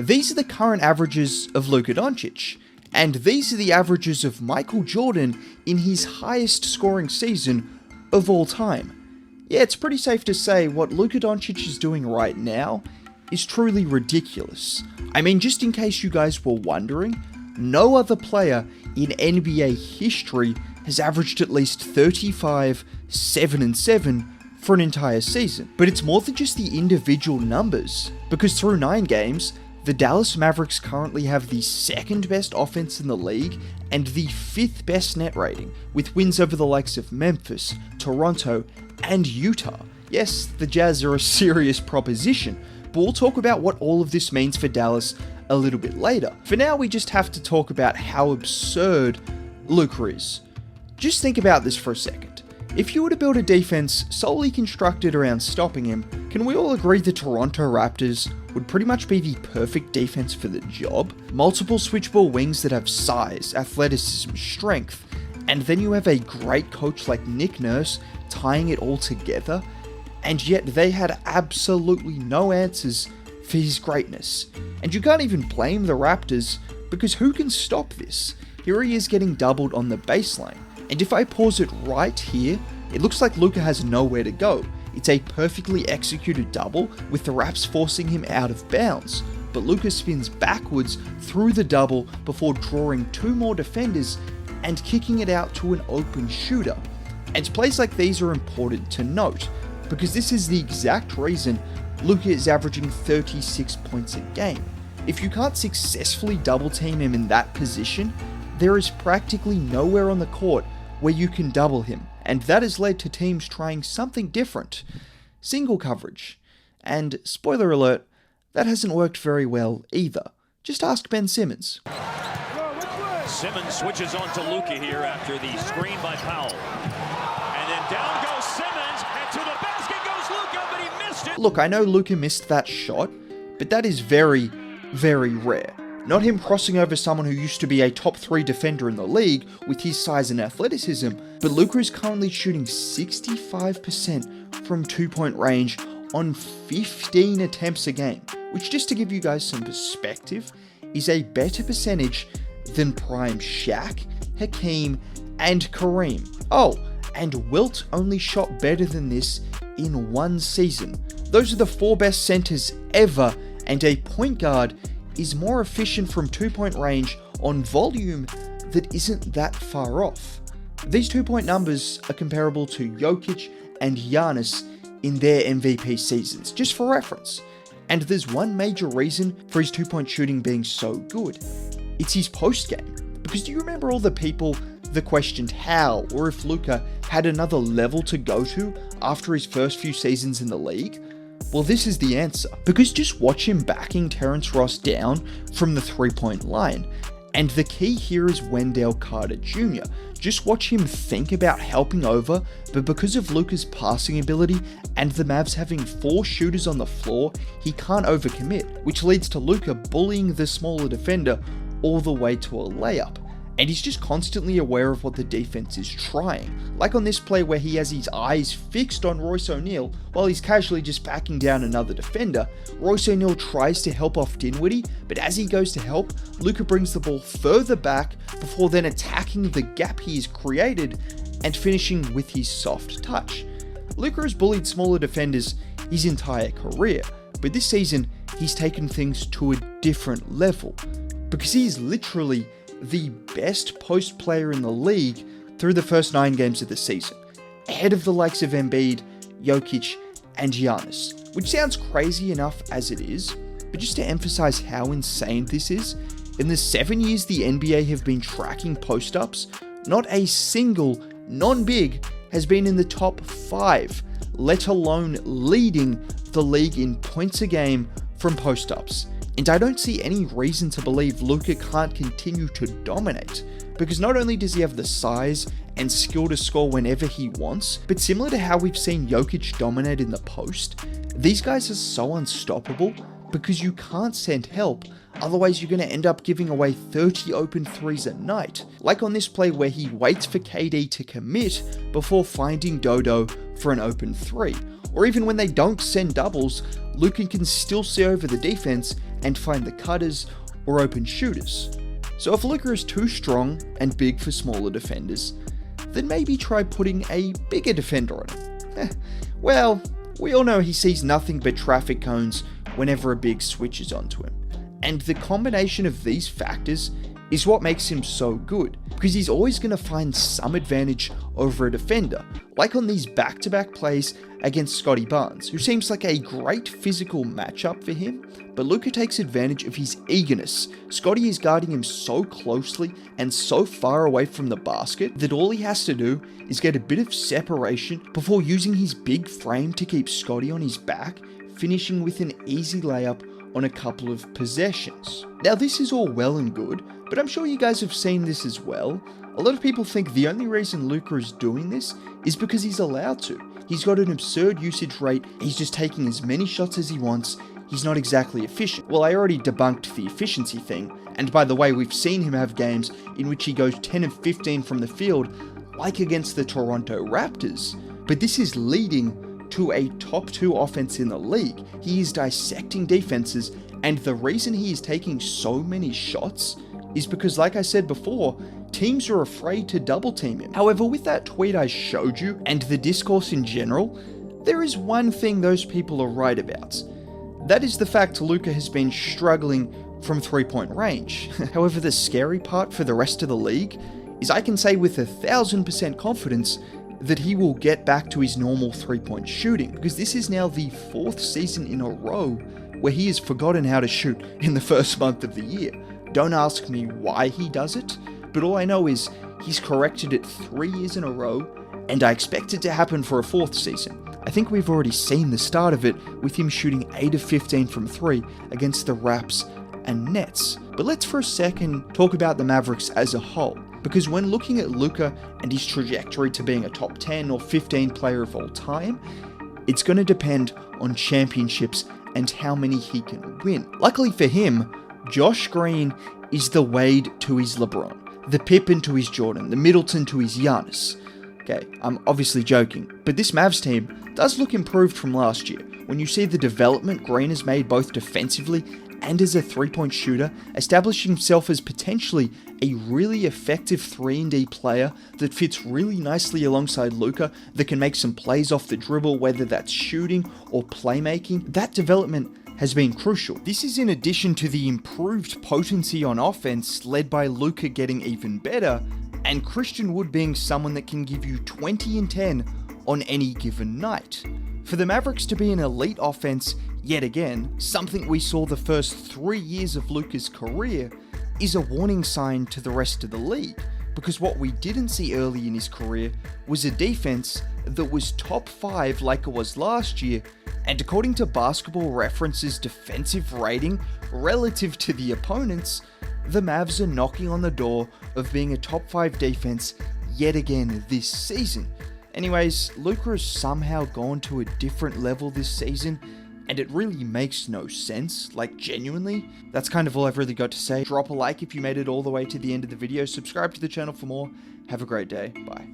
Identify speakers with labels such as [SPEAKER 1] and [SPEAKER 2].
[SPEAKER 1] These are the current averages of Luka Doncic, and these are the averages of Michael Jordan in his highest scoring season of all time. Yeah, it's pretty safe to say what Luka Doncic is doing right now is truly ridiculous. I mean, just in case you guys were wondering, no other player in NBA history has averaged at least 35, 7 and 7 for an entire season. But it's more than just the individual numbers, because through 9 games, the Dallas Mavericks currently have the 2nd best offense in the league and the 5th best net rating, with wins over the likes of Memphis, Toronto, and Utah. Yes, the Jazz are a serious proposition, but we'll talk about what all of this means for Dallas a little bit later. For now, we just have to talk about how absurd Luka is. Just think about this for a second. If you were to build a defense solely constructed around stopping him, can we all agree the Toronto Raptors would pretty much be the perfect defense for the job? Multiple switchball wings that have size, athleticism, strength, and then you have a great coach like Nick Nurse tying it all together, and yet they had absolutely no answers for his greatness. And you can't even blame the Raptors, because who can stop this? Here he is getting doubled on the baseline. And if I pause it right here, it looks like Luka has nowhere to go. It's a perfectly executed double with the Raps forcing him out of bounds. But Luka spins backwards through the double before drawing 2 more defenders and kicking it out to an open shooter. And plays like these are important to note, because this is the exact reason Luka is averaging 36 points a game. If you can't successfully double team him in that position, there is practically nowhere on the court where you can double him, and that has led to teams trying something different: single coverage. And spoiler alert, that hasn't worked very well either. Just ask Ben Simmons.
[SPEAKER 2] Simmons switches on to Luka here after the screen by Powell. And then down goes Simmons, and to the basket goes Luka, but he missed it.
[SPEAKER 1] Look, I know Luka missed that shot, but that is very, very rare. Not him crossing over someone who used to be a top 3 defender in the league with his size and athleticism, but Luka is currently shooting 65% from 2-point range on 15 attempts a game, which, just to give you guys some perspective, is a better percentage than prime Shaq, Hakeem, and Kareem. Oh, and Wilt only shot better than this in 1 season. Those are the 4 best centers ever, and a point guard is more efficient from 2-point range on volume that isn't that far off. These 2-point numbers are comparable to Jokic and Giannis in their MVP seasons, just for reference. And there's one major reason for his 2-point shooting being so good. It's his post-game. Because do you remember all the people that questioned how, or if Luka had another level to go to after his first few seasons in the league? Well, this is the answer, because just watch him backing Terrence Ross down from the 3-point line. And the key here is Wendell Carter Jr. Just watch him think about helping over, but because of Luka's passing ability and the Mavs having 4 shooters on the floor, he can't overcommit, which leads to Luka bullying the smaller defender all the way to a layup. And he's just constantly aware of what the defense is trying. Like on this play where he has his eyes fixed on Royce O'Neal while he's casually just backing down another defender. Royce O'Neal tries to help off Dinwiddie, but as he goes to help, Luka brings the ball further back before then attacking the gap he's created and finishing with his soft touch. Luka has bullied smaller defenders his entire career, but this season he's taken things to a different level, because he is literally the best post player in the league through the first 9 games of the season, ahead of the likes of Embiid, Jokic, and Giannis, which sounds crazy enough as it is, but just to emphasize how insane this is, in the 7 years the NBA have been tracking post-ups, not a single non-big has been in the top 5, let alone leading the league in points a game from post-ups. And I don't see any reason to believe Luka can't continue to dominate, because not only does he have the size and skill to score whenever he wants, but similar to how we've seen Jokic dominate in the post, these guys are so unstoppable because you can't send help, otherwise you're going to end up giving away 30 open threes a night, like on this play where he waits for KD to commit before finding Dodo for an open 3. Or even when they don't send doubles, Luka can still see over the defense and find the cutters or open shooters. So if Luka is too strong and big for smaller defenders, then maybe try putting a bigger defender on him. Well, we all know he sees nothing but traffic cones whenever a big switches onto him. And the combination of these factors is what makes him so good, because he's always going to find some advantage over a defender, like on these back-to-back plays against Scottie Barnes, who seems like a great physical matchup for him, but Luka takes advantage of his eagerness. Scottie is guarding him so closely and so far away from the basket that all he has to do is get a bit of separation before using his big frame to keep Scottie on his back, finishing with an easy layup on a couple of possessions. Now this is all well and good, but I'm sure you guys have seen this as well. A lot of people think the only reason Luka is doing this is because he's allowed to. He's got an absurd usage rate, he's just taking as many shots as he wants, he's not exactly efficient. Well, I already debunked the efficiency thing, and by the way, we've seen him have games in which he goes 10 of 15 from the field, like against the Toronto Raptors. But this is leading to a top 2 offense in the league. He is dissecting defenses, and the reason he is taking so many shots is because, like I said before, teams are afraid to double team him. However, with that tweet I showed you, and the discourse in general, there is one thing those people are right about. That is the fact Luka has been struggling from 3-point range. However, the scary part for the rest of the league is I can say with 1,000% confidence that he will get back to his normal 3-point shooting, because this is now the 4th season in a row where he has forgotten how to shoot in the first month of the year. Don't ask me why he does it, but all I know is he's corrected it 3 years in a row, and I expect it to happen for a 4th season. I think we've already seen the start of it with him shooting 8 of 15 from 3 against the Raps and Nets. But let's for a second talk about the Mavericks as a whole, because when looking at Luka and his trajectory to being a top 10 or 15 player of all time, it's going to depend on championships and how many he can win. Luckily for him, Josh Green is the Wade to his LeBron, the Pippen to his Jordan, the Middleton to his Giannis. Okay, I'm obviously joking, but this Mavs team does look improved from last year. When you see the development Green has made both defensively and as a 3-point shooter, establishing himself as potentially a really effective 3-and-D player that fits really nicely alongside Luka, that can make some plays off the dribble, whether that's shooting or playmaking, that development has been crucial. This is in addition to the improved potency on offense led by Luka getting even better, and Christian Wood being someone that can give you 20 and 10 on any given night. For the Mavericks to be an elite offense yet again, something we saw the first 3 years of Luka's career, is a warning sign to the rest of the league, because what we didn't see early in his career was a defense that was top 5 like it was last year, and according to Basketball Reference's defensive rating relative to the opponents, the Mavs are knocking on the door of being a top 5 defense yet again this season. Anyways, Luka has somehow gone to a different level this season, and it really makes no sense, like genuinely. That's kind of all I've really got to say. Drop a like if you made it all the way to the end of the video, subscribe to the channel for more, have a great day, bye.